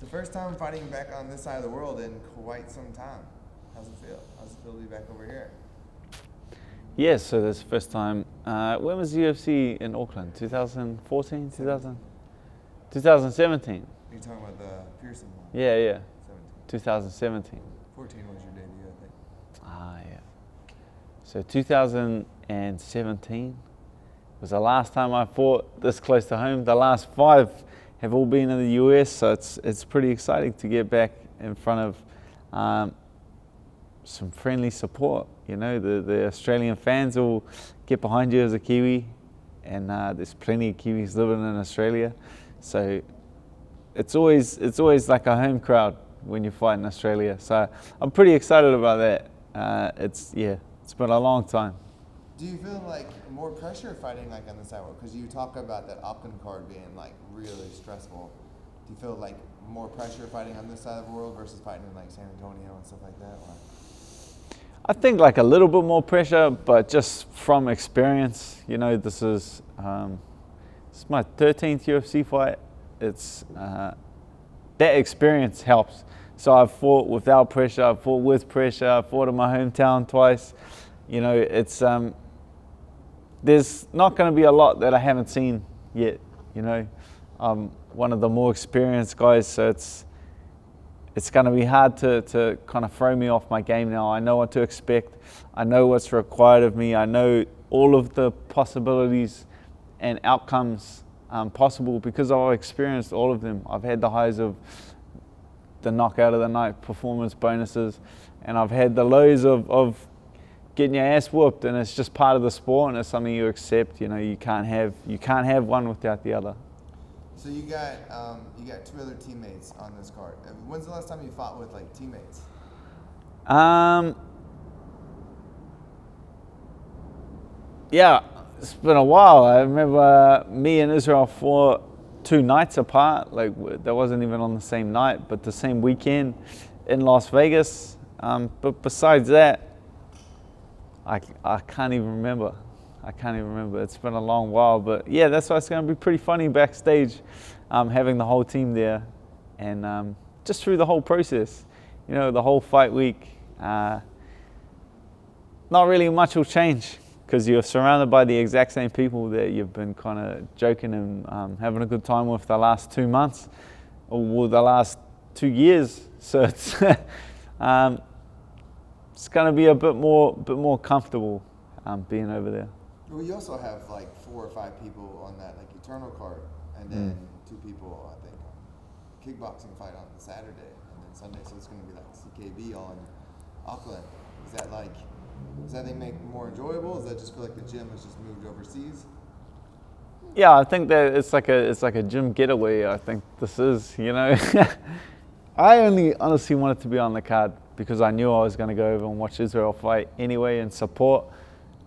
It's the first time fighting back on this side of the world in quite some time. How's it feel? How's it feel to be back over here? Yeah, so this is the first time. When was the UFC in Auckland? 2014? 2017? Are you talking about the Pearson one? Yeah, 17. 2017. 14 was your debut, I think. Yeah. So 2017 was the last time I fought this close to home. The last 5 have all been in the US, so it's pretty exciting to get back in front of some friendly support. You know, the Australian fans will get behind you as a Kiwi, and there's plenty of Kiwis living in Australia, so it's always like a home crowd when you fight in Australia. So I'm pretty excited about that. It's been a long time. Do you feel like more pressure fighting like on the side? Because you talk about that Auckland card being like really stressful. Do you feel like more pressure fighting on this side of the world versus fighting in like San Antonio and stuff like that? Or? I think like a little bit more pressure, but just from experience. You know, this is my 13th UFC fight. It's that experience helps. So I've fought without pressure, I've fought with pressure, I've fought in my hometown twice. You know, it's there's not going to be a lot that I haven't seen yet. You know, I'm one of the more experienced guys, so it's going to be hard to kind of throw me off my game now. I know what to expect. I know what's required of me. I know all of the possibilities and outcomes possible because I've experienced all of them. I've had the highs of the knockout of the night performance bonuses, and I've had the lows of getting your ass whooped, and it's just part of the sport, and it's something you accept. You know, you can't have one without the other. So you got 2 other teammates on this card. When's the last time you fought with like teammates? Yeah, it's been a while. I remember me and Israel fought 2 nights apart. Like that wasn't even on the same night, but the same weekend in Las Vegas. But besides that, I can't even remember. It's been a long while, but yeah, that's why it's going to be pretty funny backstage, having the whole team there, and just through the whole process, you know, the whole fight week. Not really much will change because you're surrounded by the exact same people that you've been kind of joking and having a good time with the last 2 months or the last 2 years. So it's it's going to be a bit more comfortable being over there. Well, you also have like 4 or 5 people on that like Eternal card, and then 2 people I think kickboxing fight on Saturday and then Sunday. So it's going to be like CKB on Auckland. Does that thing make it more enjoyable? Does that just feel like the gym has just moved overseas? Yeah, I think that it's like a gym getaway. I think this is, you know. I only honestly wanted to be on the card because I knew I was going to go over and watch Israel fight anyway and support.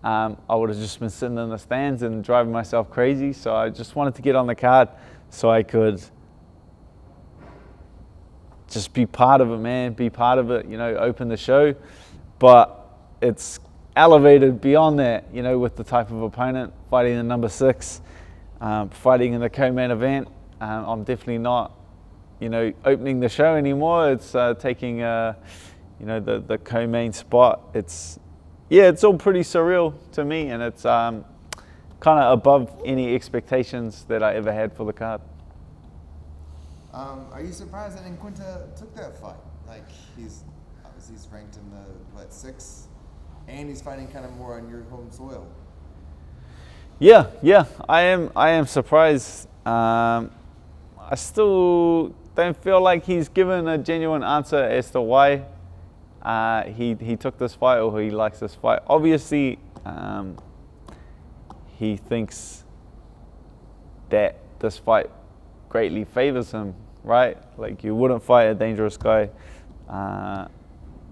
I would have just been sitting in the stands and driving myself crazy. So I just wanted to get on the card so I could just be part of it, man. Be part of it, you know, open the show. But it's elevated beyond that, you know, with the type of opponent, fighting the number 6, fighting in the co-main event. I'm definitely not, you know, opening the show anymore. It's taking, you know, the co-main spot. It's all pretty surreal to me, and it's kind of above any expectations that I ever had for the card. Are you surprised that Iaquinta took that fight? Like he's ranked in the 6th, and he's fighting kind of more on your home soil. Yeah, I am surprised. I still don't feel like he's given a genuine answer as to why he took this fight or he likes this fight. Obviously, he thinks that this fight greatly favors him, right? Like you wouldn't fight a dangerous guy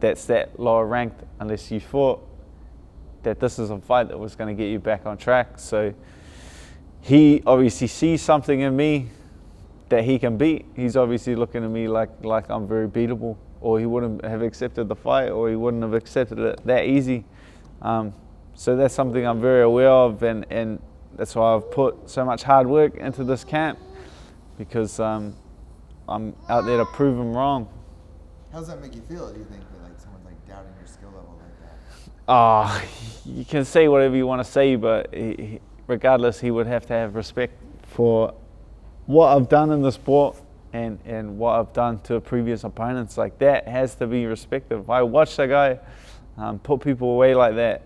that's that lower ranked unless you thought that this is a fight that was going to get you back on track. So he obviously sees something in me that he can beat. He's obviously looking at me like I'm very beatable, or he wouldn't have accepted the fight, or he wouldn't have accepted it that easy. So that's something I'm very aware of, and that's why I've put so much hard work into this camp, because I'm out there to prove them wrong. How does that make you feel? Do you think that like someone's like doubting your skill level like that? You can say whatever you want to say, but regardless, he would have to have respect for what I've done in the sport and what I've done to previous opponents. Like, that has to be respected. If I watch a guy put people away like that,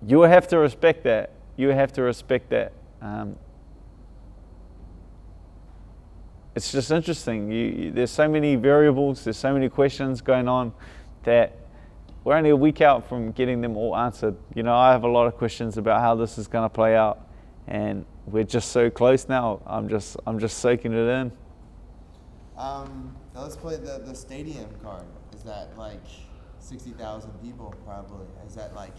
you have to respect that. You have to respect that. It's just interesting. There's so many variables, there's so many questions going on that we're only a week out from getting them all answered. You know, I have a lot of questions about how this is going to play out, and we're just so close now. I'm just soaking it in. Now let's play the stadium card. Is that like 60,000 people probably? Is that like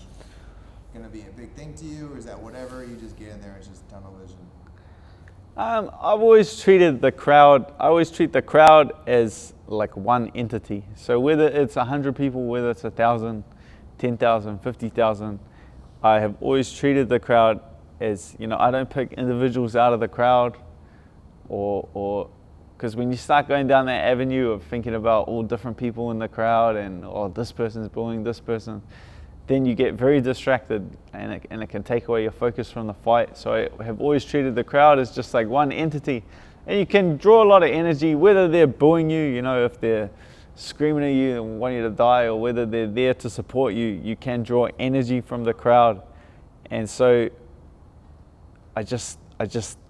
going to be a big thing to you, or is that whatever, you just get in there and it's just tunnel vision? I've always treated the crowd, I always treat the crowd as like one entity. So whether it's 100 people, whether it's 1,000, 10,000, 50,000, I have always treated the crowd as, you know, I don't pick individuals out of the crowd, or because when you start going down that avenue of thinking about all different people in the crowd and, oh, this person's bullying this person, then you get very distracted, and it can take away your focus from the fight. So I have always treated the crowd as just like one entity, and you can draw a lot of energy, whether they're booing you, you know, if they're screaming at you and want you to die, or whether they're there to support you, you can draw energy from the crowd. And so I just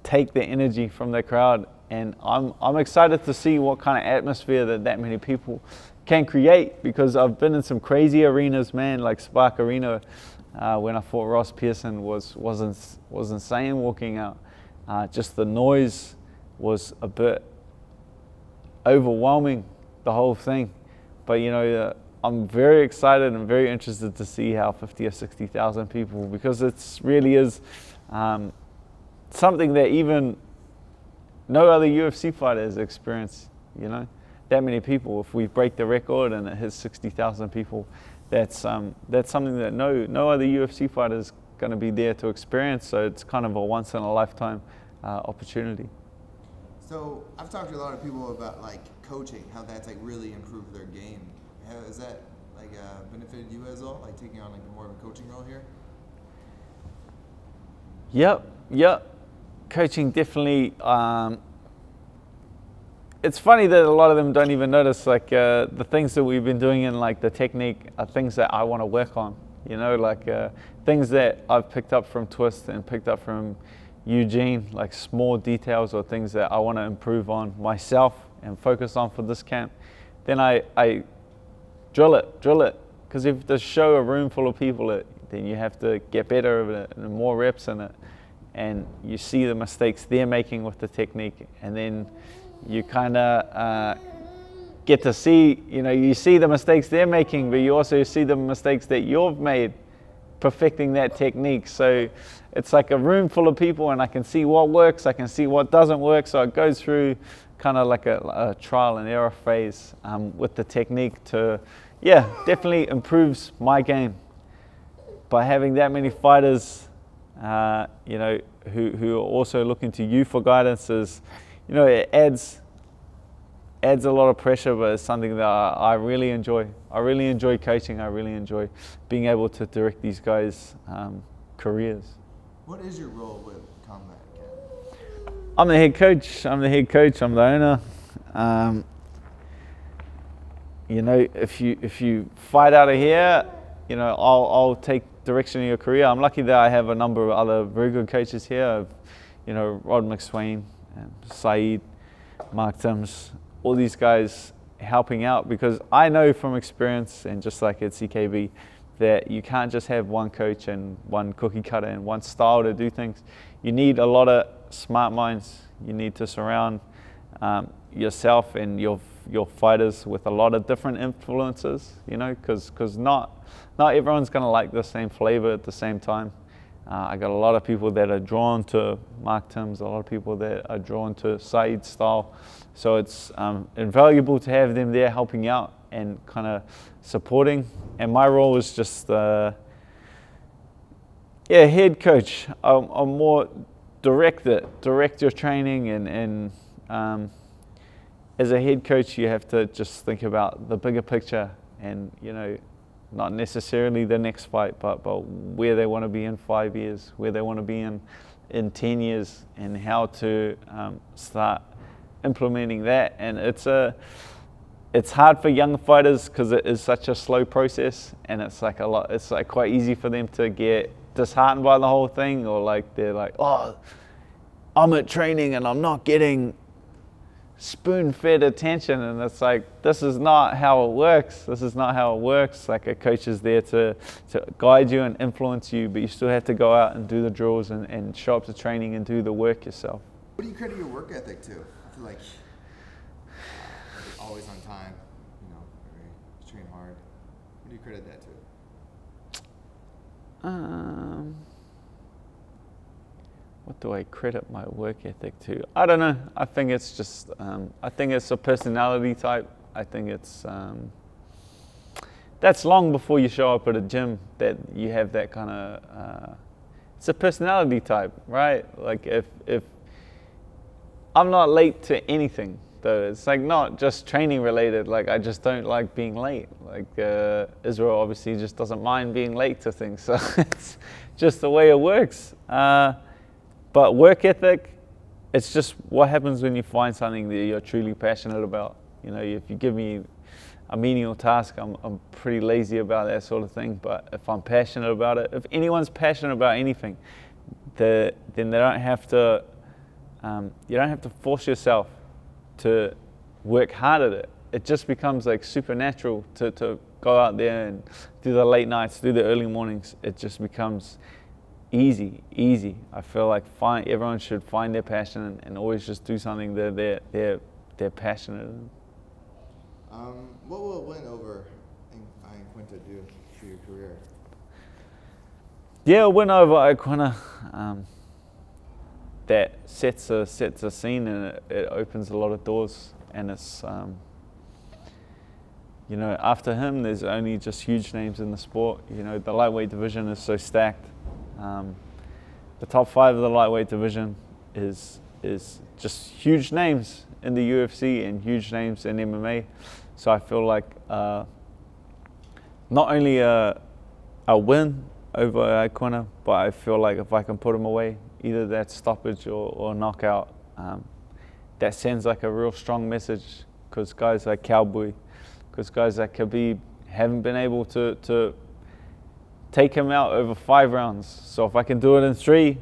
take the energy from the crowd, and I'm excited to see what kind of atmosphere that many people can create, because I've been in some crazy arenas, man, like Spark Arena when I fought Ross Pearson was insane walking out. Just the noise was a bit overwhelming, the whole thing. But you know, I'm very excited and very interested to see how 50 or 60,000 people, because it really is something that even no other UFC fighter has experienced, you know. That many people. If we break the record and it hits 60,000 people, that's something that no other UFC fighter is going to be there to experience. So it's kind of a once in a lifetime opportunity. So I've talked to a lot of people about like coaching, how that's like really improved their game. Has that like benefited you as well, like taking on like more of a coaching role here? Yep. Coaching definitely. It's funny that a lot of them don't even notice, like the things that we've been doing in like the technique are things that I want to work on, you know, like things that I've picked up from Twist and picked up from Eugene, like small details or things that I want to improve on myself and focus on for this camp. Then I drill it, because if to show a room full of people it, then you have to get better at it and more reps in it, and you see the mistakes they're making with the technique, and then you kind of get to see, you know, you see the mistakes they're making, but you also see the mistakes that you've made perfecting that technique. So it's like a room full of people, and I can see what works, I can see what doesn't work. So it goes through kind of like a trial and error phase with the technique to, yeah, definitely improves my game. By having that many fighters, you know, who are also looking to you for guidance is, you know, it adds a lot of pressure, but it's something that I really enjoy. I really enjoy coaching. I really enjoy being able to direct these guys' careers. What is your role with Combat Academy? I'm the head coach. I'm the owner. You know, if you fight out of here, you know, I'll take direction in your career. I'm lucky that I have a number of other very good coaches here. You know, Rod McSwain, and Saeed, Mark Timms, all these guys helping out, because I know from experience, and just like at CKB, that you can't just have one coach and one cookie cutter and one style to do things. You need a lot of smart minds. You need to surround yourself and your fighters with a lot of different influences, you know, because not everyone's going to like the same flavor at the same time. I got a lot of people that are drawn to Mark Timms, a lot of people that are drawn to Saeed's style. So it's invaluable to have them there helping out and kind of supporting. And my role is just, head coach. I'm more direct your training and as a head coach, you have to just think about the bigger picture, and not necessarily the next fight, but where they want to be in 5 years, where they want to be in 10 years, and how to start implementing that. And it's hard for young fighters because it is such a slow process, and it's like quite easy for them to get disheartened by the whole thing, or like they're like, oh, I'm at training and I'm not getting spoon-fed attention, and it's like, this is not how it works. This is not how it works. Like, a coach is there to guide you and influence you, but you still have to go out and do the drills and show up to training and do the work yourself. What do you credit your work ethic to? I feel like always on time, train hard. What do you credit that to? What do I credit my work ethic to? I don't know. I think it's just, I think it's a personality type. I think it's, that's long before you show up at a gym that you have that kind of, it's a personality type, right? Like, if I'm not late to anything, though, it's like not just training related. Like, I just don't like being late. Like, Israel obviously just doesn't mind being late to things. So it's just the way it works. But work ethic, it's just what happens when you find something that you're truly passionate about. If you give me a menial task, I'm pretty lazy about that sort of thing. But if I'm passionate about it, if anyone's passionate about anything, then they don't have to, you don't have to force yourself to work hard at it. It just becomes like supernatural to go out there and do the late nights, do the early mornings. It just becomes easy. I feel like everyone should find their passion and always just do something that they're passionate in. What will a win over Iaquinta do for your career? Yeah, a win over Iaquinta, that sets a scene, and it opens a lot of doors. And it's after him, there's only just huge names in the sport. The lightweight division is so stacked. The top 5 of the lightweight division is just huge names in the UFC and huge names in MMA. So I feel like not only a win over Iaquinta, but I feel like if I can put him away, either that stoppage or knockout, that sends like a real strong message, because guys like Cowboy, because guys like Khabib haven't been able to take him out over 5 rounds. So if I can do it in 3,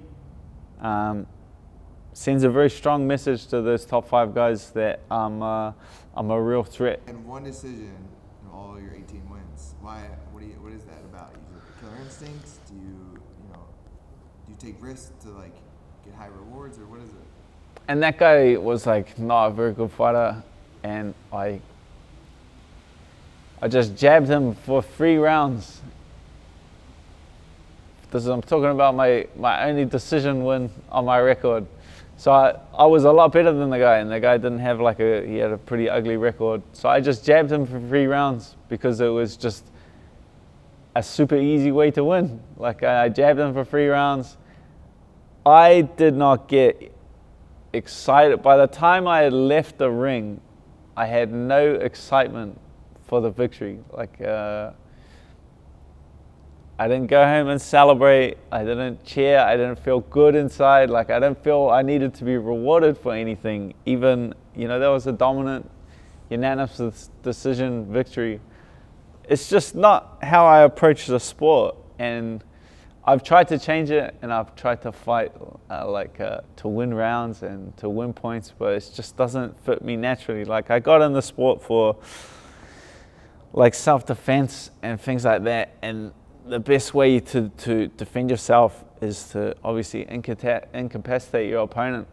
sends a very strong message to those top 5 guys that I'm a real threat. And one decision in all your 18 wins. Why? What is that about? Is it killer instincts? Do you take risks to like get high rewards, or what is it? And that guy was like not a very good fighter, and I just jabbed him for 3 rounds. I'm talking about my only decision win on my record. So I was a lot better than the guy, and the guy didn't have he had a pretty ugly record. So I just jabbed him for 3 rounds because it was just a super easy way to win. Like, I jabbed him for 3 rounds. I did not get excited. By the time I had left the ring, I had no excitement for the victory. Like, I didn't go home and celebrate. I didn't cheer. I didn't feel good inside. Like, I didn't feel I needed to be rewarded for anything. Even, that was a dominant, unanimous decision victory. It's just not how I approach the sport. And I've tried to change it, and I've tried to fight to win rounds and to win points, but it just doesn't fit me naturally. Like, I got in the sport for like self-defense and things like that, and the best way to defend yourself is to obviously incapacitate your opponent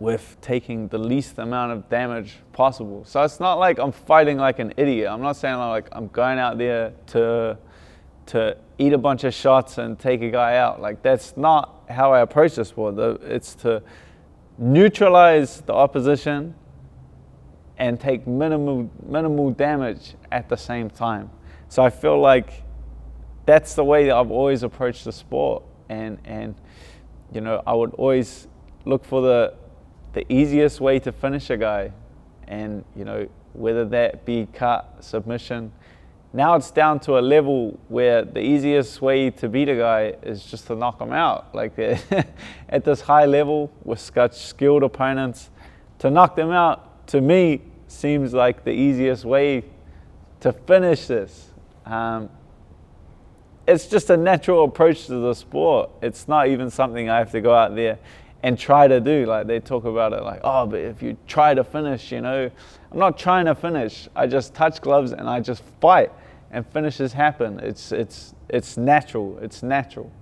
with taking the least amount of damage possible. So it's not like I'm fighting like an idiot. I'm not saying like I'm going out there to eat a bunch of shots and take a guy out. Like, that's not how I approach the sport. It's to neutralize the opposition and take minimal damage at the same time. So I feel like that's the way that I've always approached the sport, and I would always look for the easiest way to finish a guy, and whether that be cut, submission. Now it's down to a level where the easiest way to beat a guy is just to knock him out. Like at this high level with such skilled opponents, to knock them out, to me, seems like the easiest way to finish this. It's just a natural approach to the sport. It's not even something I have to go out there and try to do. Like they talk about it like, oh, but if you try to finish, I'm not trying to finish. I just touch gloves and I just fight, and finishes happen. It's natural. It's natural.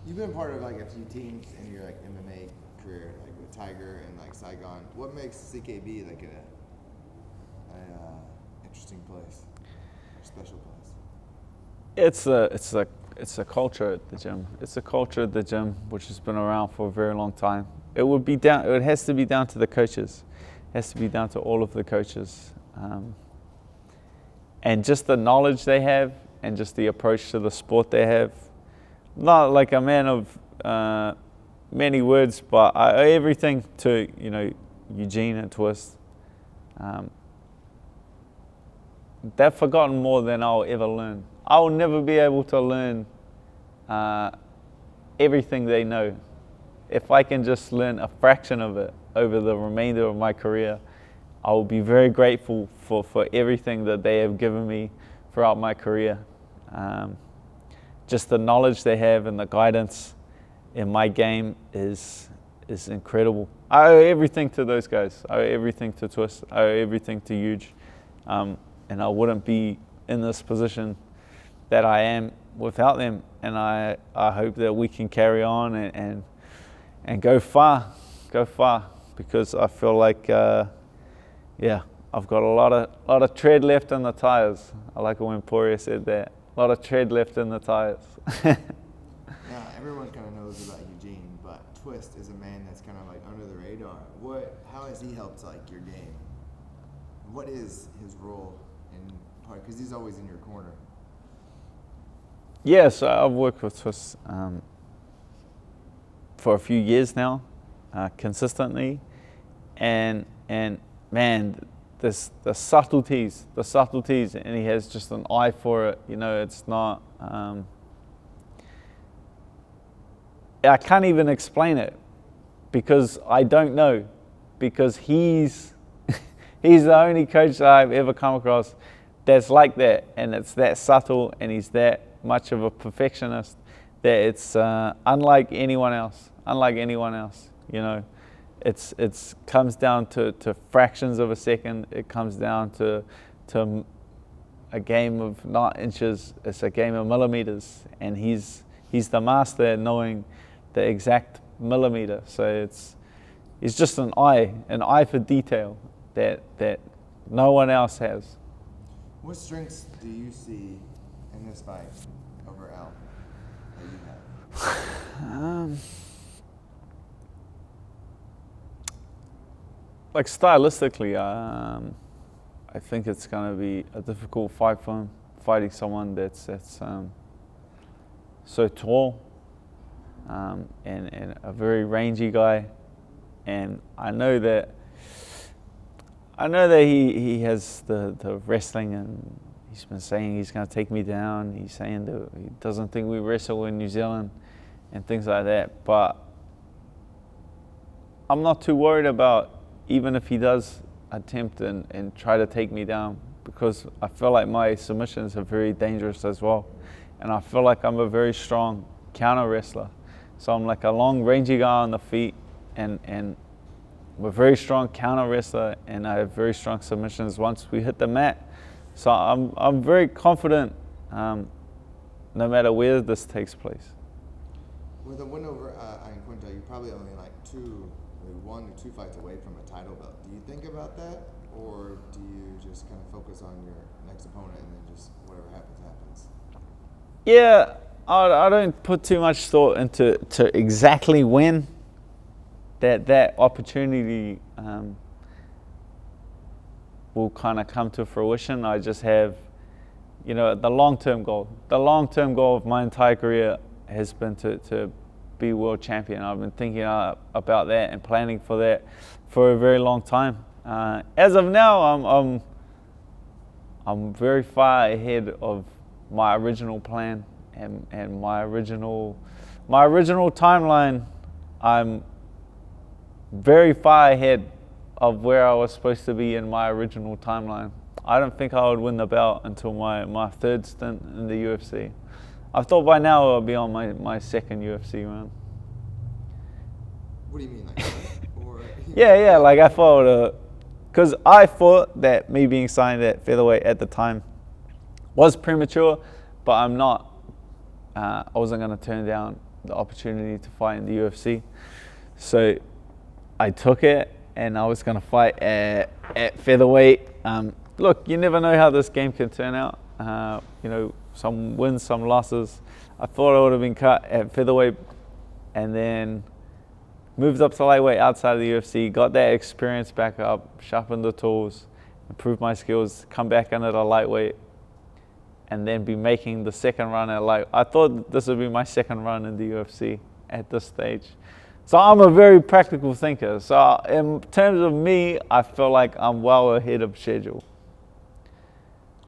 You've been part of like a few teams in your like MMA career, like with Tiger and like Saigon. What makes CKB like a interesting place, a special place? It's a culture at the gym. It's a culture at the gym which has been around for a very long time. It has to be down to the coaches. It has to be down to all of the coaches. And just the knowledge they have and just the approach to the sport they have. Not like a man of many words, but I owe everything to, Eugene and Twist. They've forgotten more than I'll ever learn. I'll never be able to learn everything they know. If I can just learn a fraction of it over the remainder of my career, I will be very grateful for everything that they have given me throughout my career. Just the knowledge they have and the guidance in my game is incredible. I owe everything to those guys. I owe everything to Twist. I owe everything to Huge. And I wouldn't be in this position that I am without them. And I hope that we can carry on and go far, because I feel like I've got a lot of tread left in the tires. I like it when Poirier said that. A lot of tread left in the tires. Now, everyone kind of knows about Eugene, but Twist is a man that's kind of like under the radar. How has he helped like your game? What is his role in part? Because he's always in your corner. Yeah, so I've worked with Twist for a few years now, consistently, and man, the subtleties, and he has just an eye for it. It's not. I can't even explain it because I don't know, because he's the only coach that I've ever come across that's like that, and it's that subtle, and he's that much of a perfectionist that it's unlike anyone else. It's comes down to fractions of a second. It comes down to a game of not inches. It's a game of millimeters, and he's the master at knowing the exact millimeter. So it's just an eye for detail that no one else has. What strengths do you see in this fight over Al that you have? Like stylistically, I think it's going to be a difficult fight for him, fighting someone that's so tall and a very rangy guy. And I know that he has the wrestling, and he's been saying he's going to take me down. He's saying that he doesn't think we wrestle in New Zealand and things like that. But I'm not too worried about even if he does attempt and try to take me down, because I feel like my submissions are very dangerous as well. And I feel like I'm a very strong counter wrestler. So I'm like a long, rangy guy on the feet, and I'm a very strong counter wrestler, and I have very strong submissions once we hit the mat. So I'm very confident no matter where this takes place. With a win over Iaquinta, you're probably only like 1 or 2 fights away from a title belt. Do you think about that, or do you just kind of focus on your next opponent and then just whatever happens? Yeah, I don't put too much thought into exactly when that opportunity will kind of come to fruition. I just have, the long-term goal. The long-term goal of my entire career has been to be world champion. I've been thinking about that and planning for that for a very long time. As of now, I'm very far ahead of my original plan and my original timeline. I'm very far ahead of where I was supposed to be in my original timeline. I don't think I would win the belt until my third stint in the UFC. I thought by now I'll be on my second UFC run. What do you mean, like, or? Yeah, like I thought, because I thought that me being signed at featherweight at the time was premature, but I'm not. I wasn't going to turn down the opportunity to fight in the UFC. So I took it, and I was going to fight at featherweight. Look, you never know how this game can turn out. Some wins, some losses. I thought I would have been cut at featherweight, and then moved up to lightweight outside of the UFC, got that experience back up, sharpened the tools, improved my skills, come back into the lightweight, and then be making the second run at light. I thought this would be my second run in the UFC at this stage. So I'm a very practical thinker. So in terms of me, I feel like I'm well ahead of schedule.